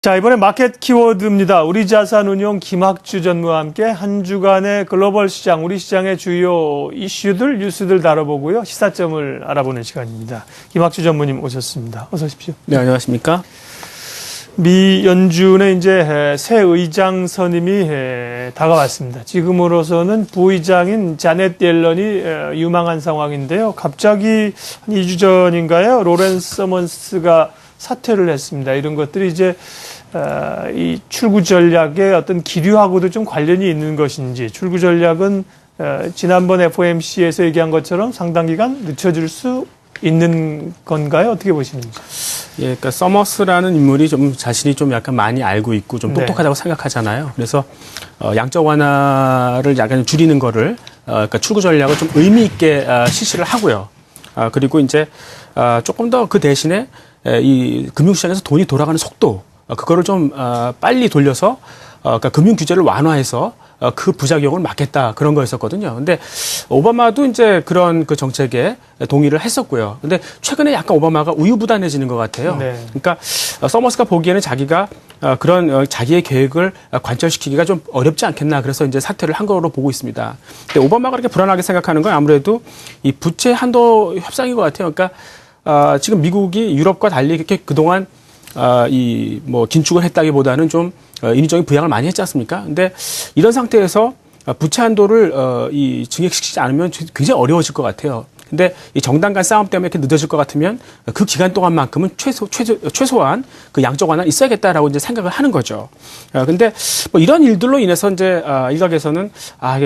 자, 이번에 마켓 키워드입니다. 우리 자산운용 김학주 전무와 함께 한 주간의 글로벌 시장, 우리 시장의 주요 이슈들, 뉴스들 다뤄보고요. 시사점을 알아보는 시간입니다. 김학주 전무님 오셨습니다. 어서 오십시오. 네, 안녕하십니까? 미 연준의 이제 새 의장 선임이 다가왔습니다. 지금으로서는 부의장인 자넷 옐런이 유망한 상황인데요. 갑자기 한 2주 전인가요? 로렌스 서먼스가 사퇴를 했습니다. 이런 것들이 이제 이 출구 전략의 어떤 기류하고도 좀 관련이 있는 것인지, 출구 전략은 지난번 FOMC에서 얘기한 것처럼 상당 기간 늦춰질 수 있는 건가요? 어떻게 보시는지? 예, 그러니까 서머스라는 인물이 좀 자신이 좀 약간 많이 알고 있고 좀 똑똑하다고 생각하잖아요. 그래서 양적 완화를 약간 줄이는 거를 그러니까 출구 전략을 좀 의미 있게 실시를 하고요. 그리고 이제 조금 더 그 대신에 이 금융시장에서 돈이 돌아가는 속도, 그거를 좀 빨리 돌려서 그러니까 금융 규제를 완화해서 그 부작용을 막겠다, 그런 거였었거든요. 근데 오바마도 이제 그런 그 정책에 동의를 했었고요. 근데 최근에 약간 오바마가 우유부단해지는 것 같아요. 네. 그러니까 서머스가 보기에는 자기가 그런 자기의 계획을 관철시키기가 좀 어렵지 않겠나, 그래서 이제 사퇴를 한 거로 보고 있습니다. 근데 오바마가 그렇게 불안하게 생각하는 건 아무래도 이 부채 한도 협상인 것 같아요. 그러니까 지금 미국이 유럽과 달리 이렇게 그동안 이 뭐 긴축을 했다기보다는 좀 인위적인 부양을 많이 했지 않습니까? 근데 이런 상태에서 부채 한도를 이 증액시키지 않으면 굉장히 어려워질 것 같아요. 근데 이 정당 간 싸움 때문에 이렇게 늦어질 것 같으면 그 기간 동안만큼은 최소한 그 양적 완화는 있어야겠다라고 이제 생각을 하는 거죠. 근데 뭐 이런 일들로 인해서 이제 일각에서는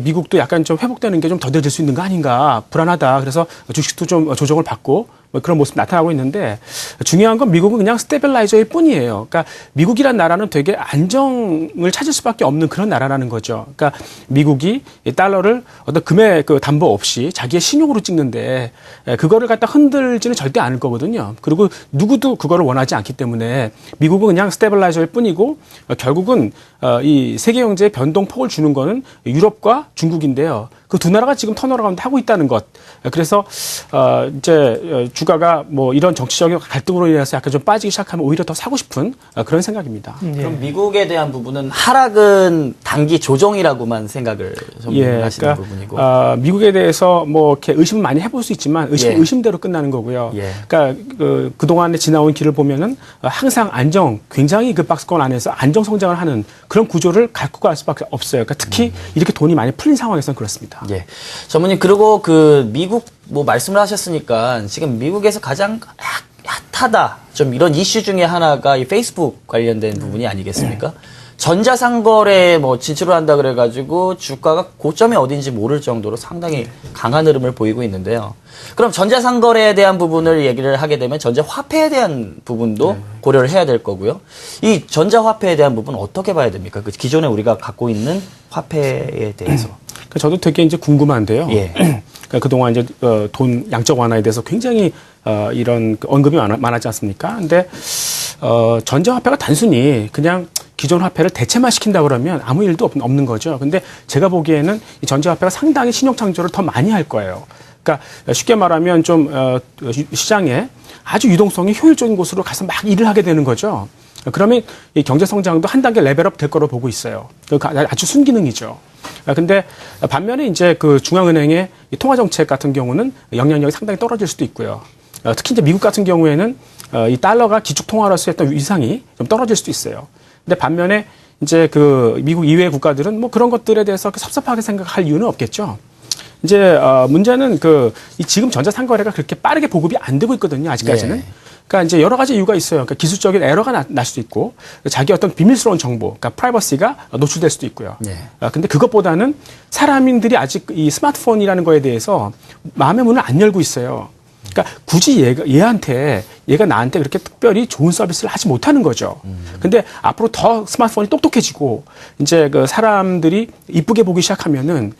미국도 약간 좀 회복되는 게 좀 더뎌질 수 있는 거 아닌가, 불안하다. 그래서 주식도 좀 조정을 받고 뭐 그런 모습 나타나고 있는데, 중요한 건 미국은 그냥 스테빌라이저일 뿐이에요. 그러니까 미국이란 나라는 되게 안정을 찾을 수밖에 없는 그런 나라라는 거죠. 그러니까 미국이 이 달러를 어떤 금의 그 담보 없이 자기의 신용으로 찍는데 그거를 갖다 흔들지는 절대 않을 거거든요. 그리고 누구도 그거를 원하지 않기 때문에 미국은 그냥 스테빌라이저일 뿐이고, 결국은 이 세계 경제의 변동폭을 주는 거는 유럽과 중국인데요. 그 두 나라가 지금 턴어라운드 하고 있다는 것. 그래서 이제 주가가 뭐 이런 정치적인 갈등으로 인해서 약간 좀 빠지기 시작하면 오히려 더 사고 싶은 그런 생각입니다. 그럼 미국에 대한 부분은 하락은 단기 조정이라고만 생각을 하시는 그러니까, 부분이고. 미국에 대해서 뭐 이렇게 의심을 많이 해볼 수 있지만 의심은 의심대로 끝나는 거고요. 그러니까 그동안에 지나온 길을 보면은 항상 굉장히 그 박스권 안에서 안정 성장을 하는 그런 구조를 갖고 갈 수밖에 없어요. 그러니까 특히 이렇게 돈이 많이 풀린 상황에서는 그렇습니다. 예. 전무님, 그리고 그 미국 뭐 말씀을 하셨으니까 지금 미국에서 가장 핫하다, 좀 이런 이슈 중에 하나가 이 페이스북 관련된 부분이 아니겠습니까? 전자상거래에 뭐 진출을 한다 그래가지고 주가가 고점이 어딘지 모를 정도로 상당히 강한 흐름을 보이고 있는데요. 그럼 전자상거래에 대한 부분을 얘기를 하게 되면 전자화폐에 대한 부분도 고려를 해야 될 거고요. 이 전자화폐에 대한 부분은 어떻게 봐야 됩니까? 그 기존에 우리가 갖고 있는 화폐에 대해서. 저도 되게 이제 궁금한데요. 그러니까 그동안 이제 돈 양적 완화에 대해서 굉장히 이런 언급이 많았지 않습니까? 근데 전자화폐가 단순히 그냥 기존 화폐를 대체만 시킨다 그러면 아무 일도 없는 거죠. 근데 제가 보기에는 이 전자화폐가 상당히 신용 창조를 더 많이 할 거예요. 그러니까 쉽게 말하면 좀 시장에 아주 유동성이 효율적인 곳으로 가서 막 일을 하게 되는 거죠. 그러면 이 경제 성장도 한 단계 레벨업 될 거로 보고 있어요. 아주 순기능이죠. 근데 반면에 이제 그 중앙은행의 이 통화 정책 같은 경우는 영향력이 상당히 떨어질 수도 있고요. 특히 이제 미국 같은 경우에는 이 달러가 기축 통화로서 했던 위상이 좀 떨어질 수도 있어요. 근데 반면에 이제 그 미국 이외의 국가들은 뭐 그런 것들에 대해서 섭섭하게 생각할 이유는 없겠죠. 이제 문제는 이 지금 전자상거래가 그렇게 빠르게 보급이 안 되고 있거든요, 아직까지는. 그러니까 이제 여러 가지 이유가 있어요. 그러니까 기술적인 에러가 날 수도 있고, 자기 어떤 비밀스러운 정보, 그러니까 프라이버시가 노출될 수도 있고요. 근데 그것보다는 사람들이 아직 이 스마트폰이라는 거에 대해서 마음의 문을 안 열고 있어요. 그러니까 굳이 얘가 나한테 그렇게 특별히 좋은 서비스를 하지 못하는 거죠. 근데 앞으로 더 스마트폰이 똑똑해지고 이제 그 사람들이 이쁘게 보기 시작하면은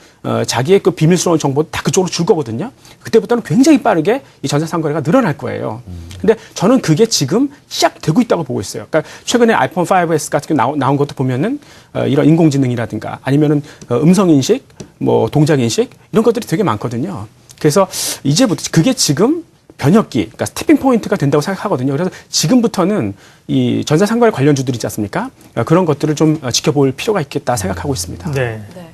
자기의 그 비밀스러운 정보 다 그쪽으로 줄 거거든요. 그때부터는 굉장히 빠르게 이 전자상거래가 늘어날 거예요. 근데 저는 그게 지금 시작되고 있다고 보고 있어요. 그러니까 최근에 아이폰 5S 같은 게 나온 것도 보면은 이런 인공지능이라든가 아니면은 음성인식, 뭐 동작인식 이런 것들이 되게 많거든요. 그래서 이제부터 그게 지금 변혁기, 그러니까 스티핑 포인트가 된다고 생각하거든요. 그래서 지금부터는 이 전자상거래 관련주들 있지 않습니까? 그런 것들을 좀 지켜볼 필요가 있겠다 생각하고 있습니다. 네. 네.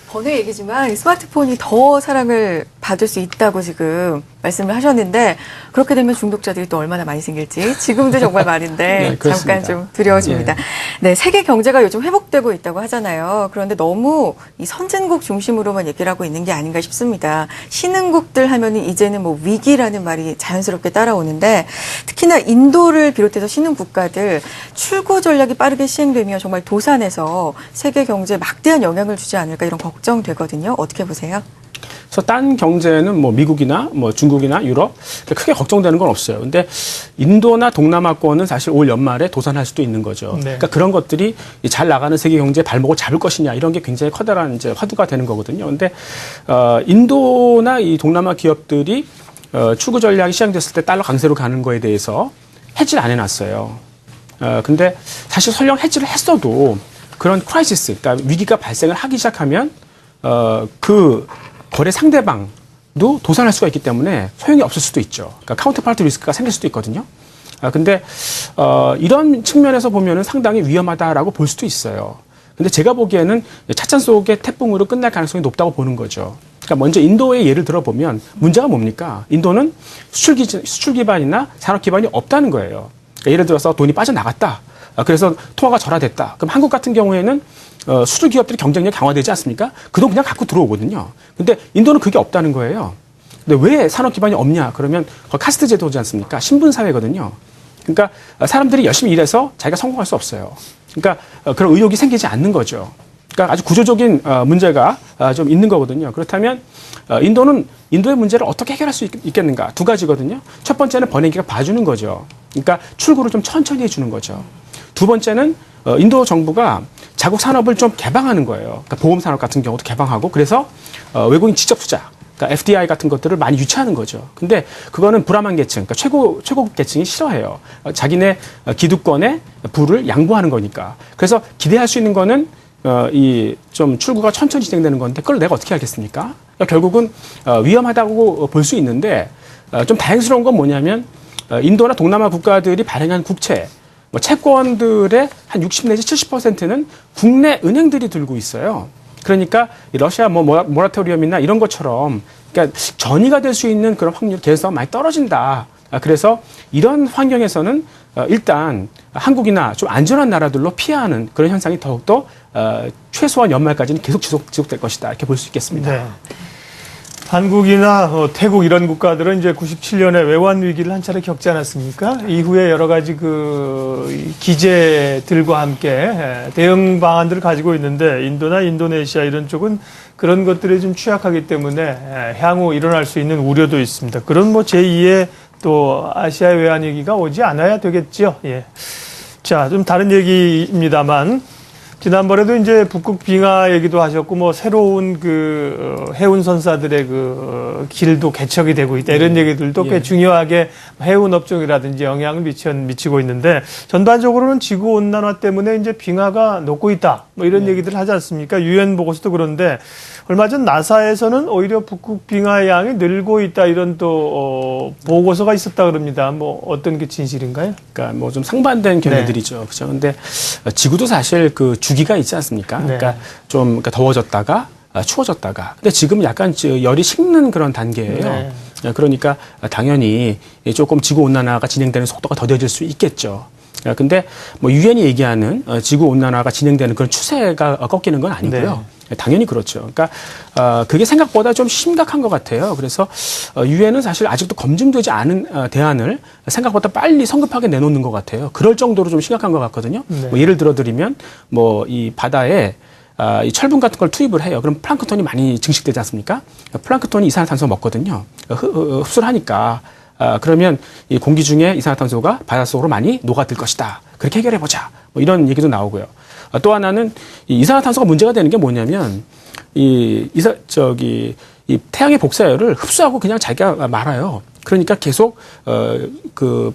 번외 얘기지만 스마트폰이 더 사랑을 받을 수 있다고 지금 말씀을 하셨는데 그렇게 되면 중독자들이 또 얼마나 많이 생길지 지금도 정말 많은데 네, 그렇습니다. 잠깐 좀 두려워집니다. 예. 네, 세계 경제가 요즘 회복되고 있다고 하잖아요. 그런데 너무 이 선진국 중심으로만 얘기를 하고 있는 게 아닌가 싶습니다. 신흥국들 하면은 이제는 뭐 위기라는 말이 자연스럽게 따라오는데 특히나 인도를 비롯해서 신흥 국가들 출구 전략이 빠르게 시행되면 정말 도산해서 세계 경제에 막대한 영향을 주지 않을까 이런 걱정되거든요. 어떻게 보세요? 그래서 딴 경제는 뭐 미국이나 뭐 중국이나 유럽 크게 걱정되는 건 없어요. 근데 인도나 동남아권은 사실 올 연말에 도산할 수도 있는 거죠. 네. 그러니까 그런 것들이 잘 나가는 세계 경제의 발목을 잡을 것이냐 이런 게 굉장히 커다란 이제 화두가 되는 거거든요. 근데 인도나 이 동남아 기업들이 출구 전략이 시행됐을 때 달러 강세로 가는 거에 대해서 해지를 안 해놨어요. 근데 사실 설령 해지를 했어도 그런 크라이시스, 그러니까 위기가 발생을 하기 시작하면 그 거래 상대방도 도산할 수가 있기 때문에 소용이 없을 수도 있죠. 그러니까 카운터파트 리스크가 생길 수도 있거든요. 근데 이런 측면에서 보면은 상당히 위험하다라고 볼 수도 있어요. 근데 제가 보기에는 찻잔 속의 태풍으로 끝날 가능성이 높다고 보는 거죠. 그러니까 먼저 인도의 예를 들어보면 문제가 뭡니까? 인도는 수출 기반이나 산업 기반이 없다는 거예요. 그러니까 예를 들어서 돈이 빠져나갔다. 그래서 통화가 절하됐다. 그럼 한국 같은 경우에는 수출 기업들이 경쟁력이 강화되지 않습니까? 그 돈 그냥 갖고 들어오거든요. 근데 인도는 그게 없다는 거예요. 근데 왜 산업 기반이 없냐? 그러면 거기 카스트 제도지 않습니까? 신분 사회거든요. 그러니까 사람들이 열심히 일해서 자기가 성공할 수 없어요. 그러니까 그런 의욕이 생기지 않는 거죠. 그러니까 아주 구조적인 문제가 좀 있는 거거든요. 그렇다면 인도의 문제를 어떻게 해결할 수 있겠는가? 두 가지거든요. 첫 번째는 번외기가 봐주는 거죠. 그러니까 출구를 좀 천천히 해주는 거죠. 두 번째는 인도 정부가 자국 산업을 좀 개방하는 거예요. 그러니까 보험 산업 같은 경우도 개방하고 그래서 외국인 직접 투자, 그러니까 FDI 같은 것들을 많이 유치하는 거죠. 근데 그거는 불암한 계층, 그러니까 최고급 계층이 싫어해요. 자기네 기득권의 부를 양보하는 거니까. 그래서 기대할 수 있는 거는 이 좀 출구가 천천히 진행되는 건데 그걸 내가 어떻게 알겠습니까? 그러니까 결국은 위험하다고 볼 수 있는데 좀 다행스러운 건 뭐냐면 인도나 동남아 국가들이 발행한 국채, 뭐 채권들의 한 60 내지 70%는 국내 은행들이 들고 있어요. 그러니까 이 러시아 모라토리엄이나 이런 것처럼 그러니까 전이가 될 수 있는 그런 확률 개연성이 많이 떨어진다. 그래서 이런 환경에서는 일단 한국이나 좀 안전한 나라들로 피하는 그런 현상이 더욱더 최소한 연말까지는 계속 지속될 것이다. 이렇게 볼 수 있겠습니다. 네. 한국이나 태국 이런 국가들은 이제 97년에 외환 위기를 한 차례 겪지 않았습니까? 이후에 여러 가지 그 기재들과 함께 대응 방안들을 가지고 있는데 인도나 인도네시아 이런 쪽은 그런 것들이 좀 취약하기 때문에 향후 일어날 수 있는 우려도 있습니다. 그런 뭐 제2의 또 아시아의 외환 위기가 오지 않아야 되겠죠. 예. 자, 좀 다른 얘기입니다만 지난번에도 이제 북극 빙하 얘기도 하셨고 뭐 새로운 그 해운 선사들의 그 길도 개척이 되고 있다 이런 얘기들도 꽤 중요하게 해운 업종이라든지 영향을 미치고 있는데 전반적으로는 지구 온난화 때문에 이제 빙하가 녹고 있다 뭐 이런 얘기들을 하지 않습니까? 유엔 보고서도 그런데 얼마 전 나사에서는 오히려 북극 빙하의 양이 늘고 있다 이런 또 보고서가 있었다 그럽니다. 뭐 어떤 게 진실인가요? 그러니까 뭐 좀 상반된 견해들이죠. 그렇죠. 근데 지구도 사실 그 주기가 있지 않습니까? 네. 그러니까 좀 그러니까 더워졌다가 추워졌다가. 근데 지금 약간 열이 식는 그런 단계예요. 네. 그러니까 당연히 조금 지구 온난화가 진행되는 속도가 더뎌질 수 있겠죠. 근데 뭐 유엔이 얘기하는 지구 온난화가 진행되는 그런 추세가 꺾이는 건 아니고요. 당연히 그렇죠. 그러니까 그게 생각보다 좀 심각한 것 같아요. 그래서 유엔은 사실 아직도 검증되지 않은 대안을 생각보다 빨리 성급하게 내놓는 것 같아요. 그럴 정도로 좀 심각한 것 같거든요. 네. 뭐 예를 들어드리면 뭐 이 바다에 이 철분 같은 걸 투입을 해요. 그럼 플랑크톤이 많이 증식되지 않습니까? 플랑크톤이 이산화탄소 먹거든요. 흡수를 하니까. 그러면 이 공기 중에 이산화탄소가 바닷속으로 많이 녹아들 것이다. 그렇게 해결해보자. 뭐 이런 얘기도 나오고요. 또 하나는 이 이산화탄소가 문제가 되는 게 뭐냐면 이 태양의 복사열을 흡수하고 그냥 자기가 말아요. 그러니까 계속 그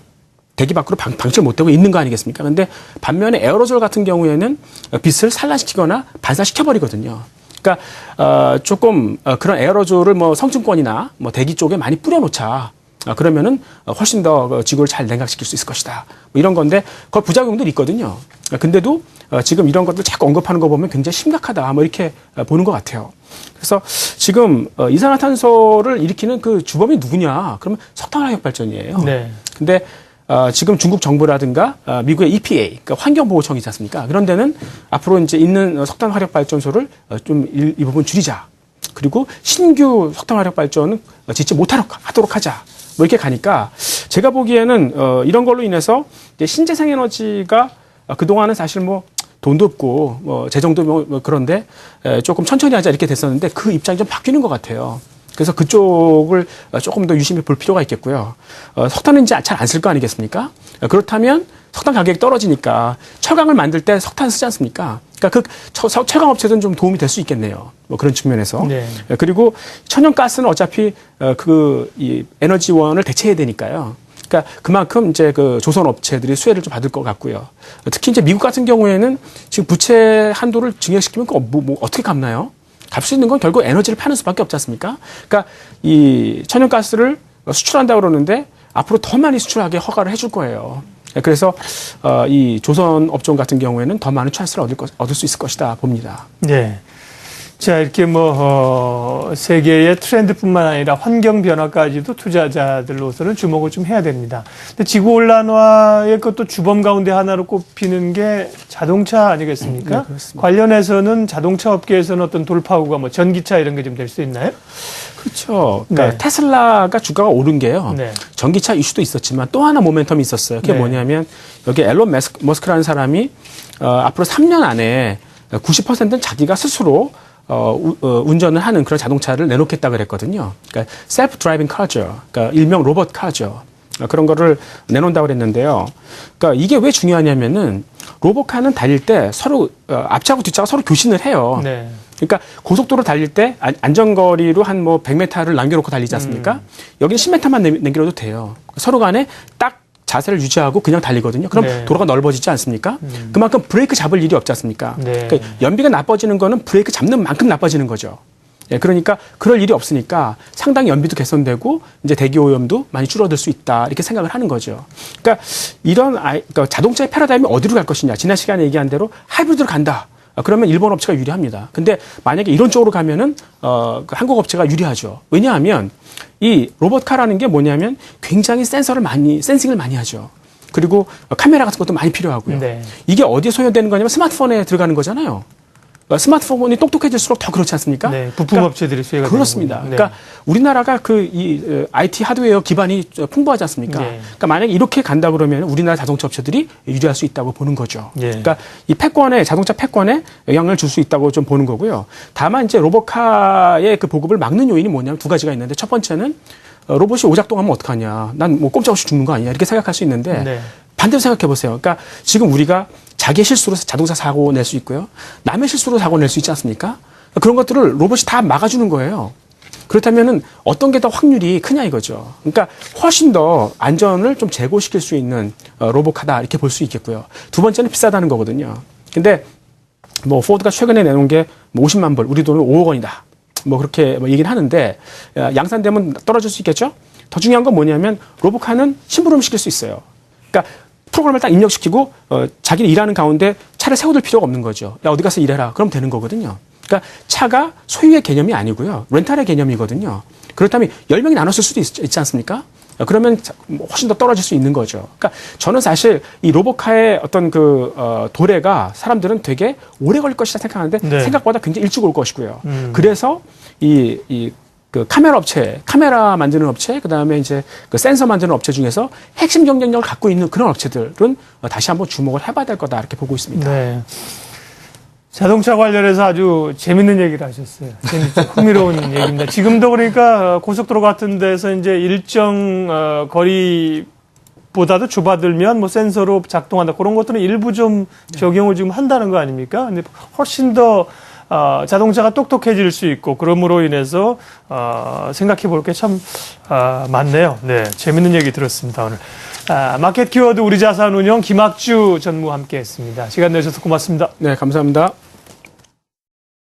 대기 밖으로 방출 못되고 있는 거 아니겠습니까? 근데 반면에 에어로졸 같은 경우에는 빛을 산란시키거나 반사시켜버리거든요. 그러니까 조금 그런 에어로졸을 뭐 성층권이나 뭐 대기 쪽에 많이 뿌려놓자. 그러면은 훨씬 더 지구를 잘 냉각시킬 수 있을 것이다. 뭐 이런 건데 그걸 부작용들이 있거든요. 근데도 지금 이런 것들 자꾸 언급하는 거 보면 굉장히 심각하다. 뭐 이렇게 보는 것 같아요. 그래서 지금 이산화탄소를 일으키는 그 주범이 누구냐? 그러면 석탄화력 발전이에요. 네. 근데 지금 중국 정부라든가 미국의 EPA, 그러니까 환경보호청이지 않습니까? 그런 데는 앞으로 이제 있는 석탄 화력 발전소를 좀 이 부분 줄이자. 그리고 신규 석탄 화력 발전은 짓지 못하도록 하자. 뭐 이렇게 가니까 제가 보기에는 이런 걸로 인해서 이제 신재생 에너지가 그동안은 사실 뭐 돈도 없고 뭐 재정도 뭐 그런데 조금 천천히 하자 이렇게 됐었는데 그 입장이 좀 바뀌는 것 같아요. 그래서 그쪽을 조금 더 유심히 볼 필요가 있겠고요. 석탄은 이제 잘 안 쓸 거 아니겠습니까? 그렇다면 석탄 가격이 떨어지니까 철강을 만들 때 석탄 쓰지 않습니까? 그러니까 그 철강 업체들은 좀 도움이 될 수 있겠네요. 뭐 그런 측면에서. 네. 그리고 천연가스는 어차피 이 에너지원을 대체해야 되니까요. 그러니까 그만큼 이제 그 조선 업체들이 수혜를 좀 받을 것 같고요. 특히 이제 미국 같은 경우에는 지금 부채 한도를 증액시키면 뭐 어떻게 갚나요? 갚을 수 있는 건 결국 에너지를 파는 수밖에 없지 않습니까? 그러니까 이 천연가스를 수출한다 그러는데 앞으로 더 많이 수출하게 허가를 해줄 거예요. 그래서 이 조선 업종 같은 경우에는 더 많은 찬스를 얻을 수 있을 것이다 봅니다. 네. 자, 이렇게 세계의 트렌드뿐만 아니라 환경 변화까지도 투자자들로서는 주목을 좀 해야 됩니다. 근데 지구 온난화의 것도 주범 가운데 하나로 꼽히는 게 자동차 아니겠습니까? 네, 그렇습니다. 관련해서는 자동차 업계에서는 어떤 돌파구가 뭐 전기차 이런 게 좀 될 수 있나요? 그렇죠. 그러니까 네. 테슬라가 주가가 오른 게요. 네. 전기차 이슈도 있었지만 또 하나 모멘텀이 있었어요. 그게 네. 뭐냐면 여기 앨런 머스크라는 사람이 앞으로 3년 안에 90%는 자기가 스스로 운전을 하는 그런 자동차를 내놓겠다 그랬거든요. 그러니까 셀프 드라이빙 카죠. 그러니까 일명 로봇 카죠. 그런 거를 내놓는다고 그랬는데요. 그러니까 이게 왜 중요하냐면은 로봇카는 달릴 때 서로 앞차하고 뒤차가 서로 교신을 해요. 네. 그러니까 고속도로 달릴 때 안전거리로 한 뭐 100m를 남겨놓고 달리지 않습니까? 여기는 10m만 남겨도 돼요. 서로 간에 딱 자세를 유지하고 그냥 달리거든요. 그럼 네. 도로가 넓어지지 않습니까? 그만큼 브레이크 잡을 일이 없지 않습니까? 네. 그러니까 연비가 나빠지는 거는 브레이크 잡는 만큼 나빠지는 거죠. 예, 그러니까 그럴 일이 없으니까 상당히 연비도 개선되고 이제 대기 오염도 많이 줄어들 수 있다 이렇게 생각을 하는 거죠. 그러니까 그러니까 자동차의 패러다임이 어디로 갈 것이냐. 지난 시간에 얘기한 대로 하이브리드로 간다. 그러면 일본 업체가 유리합니다. 근데 만약에 이런 쪽으로 가면은 그 한국 업체가 유리하죠. 왜냐하면 이 로봇카라는 게 뭐냐면 굉장히 센싱을 많이 하죠. 그리고 카메라 같은 것도 많이 필요하고요. 네. 이게 어디에 소요되는 거냐면 스마트폰에 들어가는 거잖아요. 스마트폰이 똑똑해질수록 더 그렇지 않습니까? 네, 부품 업체들이 수혜가 그렇습니다. 되는군요. 네. 그러니까 우리나라가 IT 하드웨어 기반이 풍부하지 않습니까? 네. 그러니까 만약에 이렇게 간다 그러면 우리나라 자동차 업체들이 유리할 수 있다고 보는 거죠. 네. 그러니까 이 자동차 패권에 영향을 줄 수 있다고 좀 보는 거고요. 다만 이제 로봇카의 그 보급을 막는 요인이 뭐냐면 두 가지가 있는데 첫 번째는 로봇이 오작동하면 어떡하냐. 난 뭐 꼼짝없이 죽는 거 아니야. 이렇게 생각할 수 있는데 네. 반대로 생각해 보세요. 그러니까 지금 우리가 자기의 실수로 자동차 사고 낼 수 있고요. 남의 실수로 사고 낼 수 있지 않습니까? 그런 것들을 로봇이 다 막아주는 거예요. 그렇다면은 어떤 게 더 확률이 크냐 이거죠. 그러니까 훨씬 더 안전을 좀 제고시킬 수 있는 로봇카다 이렇게 볼 수 있겠고요. 두 번째는 비싸다는 거거든요. 근데 뭐 포드가 최근에 내놓은 게 50만 불, 우리 돈은 5억 원이다. 뭐 그렇게 얘기를 하는데 양산되면 떨어질 수 있겠죠? 더 중요한 건 뭐냐면 로봇카는 심부름 시킬 수 있어요. 그러니까 프로그램을 딱 입력시키고 자기는 일하는 가운데 차를 세워둘 필요가 없는 거죠. 야 어디 가서 일해라. 그럼 되는 거거든요. 그러니까 차가 소유의 개념이 아니고요. 렌탈의 개념이거든요. 그렇다면 10명이 나눴을 수도 있지 않습니까? 그러면 훨씬 더 떨어질 수 있는 거죠. 그러니까 저는 사실 이 로봇카의 어떤 도래가 사람들은 되게 오래 걸릴 것이다 생각하는데 네. 생각보다 굉장히 일찍 올 것이고요. 그래서 그 카메라 만드는 업체, 그 다음에 이제 그 센서 만드는 업체 중에서 핵심 경쟁력을 갖고 있는 그런 업체들은 다시 한번 주목을 해봐야 될 거다 이렇게 보고 있습니다. 네. 자동차 관련해서 아주 재밌는 얘기를 하셨어요. 재밌죠. 흥미로운 얘기입니다. 지금도 그러니까 고속도로 같은 데서 이제 일정 거리보다도 좁아들면 뭐 센서로 작동한다. 그런 것들은 일부 좀 적용을 지금 한다는 거 아닙니까? 근데 훨씬 더 자동차가 똑똑해질 수 있고 그럼으로 인해서 생각해 볼 게 참 많네요. 네, 재밌는 얘기 들었습니다 오늘. 마켓 키워드 우리 자산 운용 김학주 전무와 함께했습니다. 시간 내주셔서 고맙습니다. 네, 감사합니다.